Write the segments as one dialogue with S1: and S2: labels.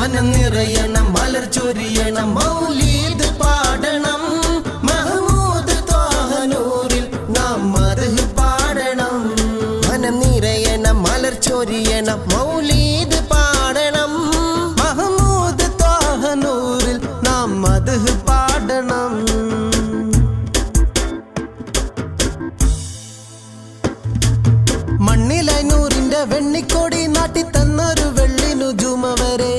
S1: മനം നിറയണം മലർ ചൊരിയണം മൗലീദ് പാടണം മഹ്മൂദ് ത്വാഹ നൂറിൽ നാം മദ്ഹ് പാടണം മനം നിറയണം മലർ ചൊരിയണം മൗലീദ് പാടണം മഹ്മൂദ് ത്വാഹ നൂറിൽ നാം മദ്ഹ് പാടണം. മണ്ണിലായി നൂറിന്റെ വെണ്ണിക്കോടി നാട്ടി തന്നൊരു വെള്ളി നുജുമ വരെ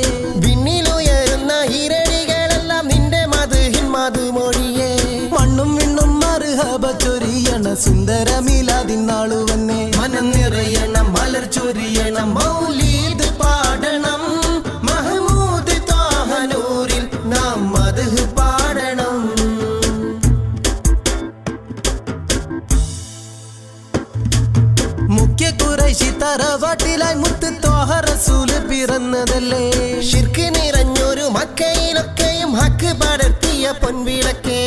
S1: വിണ്ണിലുയരുന്ന ഈരടികളെല്ലാം നിന്റെ മദ്ഹിൻ മധുമൊഴിയേ മണ്ണും വിണ്ണും മർഹബ ചൊരിയണ സുന്ദര മിലാദിൻ നാളുവന്നെ മനം നിറയണം മലർ ചൊരിയണം മൗലീദ് പാടണം മഹ്മൂദ് ത്വാഹ നൂറിൽ നാം മദ്ഹ് പാടണം. മുഖ്യ ഖുറൈശി തറവാട്ടിലായി മുത്ത് ത്വാഹ റസൂല് പിറന്നതല്ലേ ശിർക്ക് നിറഞ്ഞൊരു മക്കയിലൊക്കെയും ഹക്ക് പടർത്തിയ പൊൻവിളക്കേ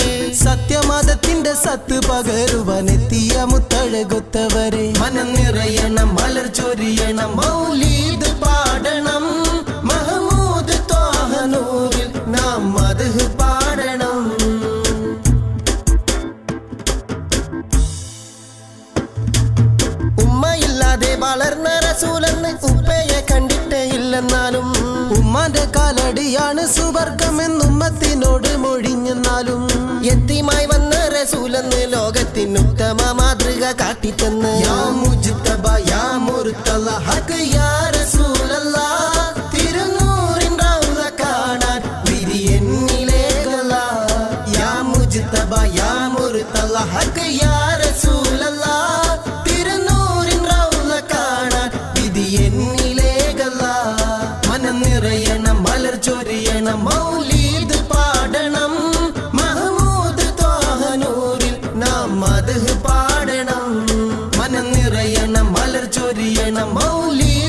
S1: സത്യമതത്തിന്റെ സത്ത് പകരുവാനെത്തിയ മുത്തഴകൊത്തവരെ മനം നിറയണം മലർ ചൊരിയണം മൗലീദ് പാടണം മഹ്മൂദ് ത്വാഹ നൂറിൽ നാം മദ്ഹ് പാടണം. ഉമ്മയില്ലാതെ വളർന്ന റസൂലെന്ന് ഉപ്പയെ കണ്ടിട്ടേ ഇല്ലെന്നാലും ഉമ്മാന്റെ കാലടിയാണ് സുവർഗമെന്ന് ഉമ്മത്തിനോട് മൊഴിഞ്ഞെന്നാലും യത്തീമായി വന്ന റസൂലെന്ന് ലോകത്തിന് ഉത്തമ മാതൃക കാട്ടിത്തന്ന് യാ മുജ്തബ യാ മുർത്തള ഹഖ് യാ റസൂലല്ലാഹ് തിരുനൂറിൻ റൗള കാണാൻ വിരിയെന്നിലേകളാ യാ മുജ്തബ യാ മുർത്തള ഹഖ് യാ റസൂലല്ലാഹ് തിരുനൂറിൻ റൗള കാണാൻ വിരിയെന്നിലേകളാ മനം നിറയണം മലർ ചൊരിയണം മൗലീദ് പാടണം മഹ്മൂദ് ത്വാഹ നൂറിൽ നാം മദ്ഹ് പാടണം മനം നിറയണം മലർ ചൊരിയണം മൗലീദ്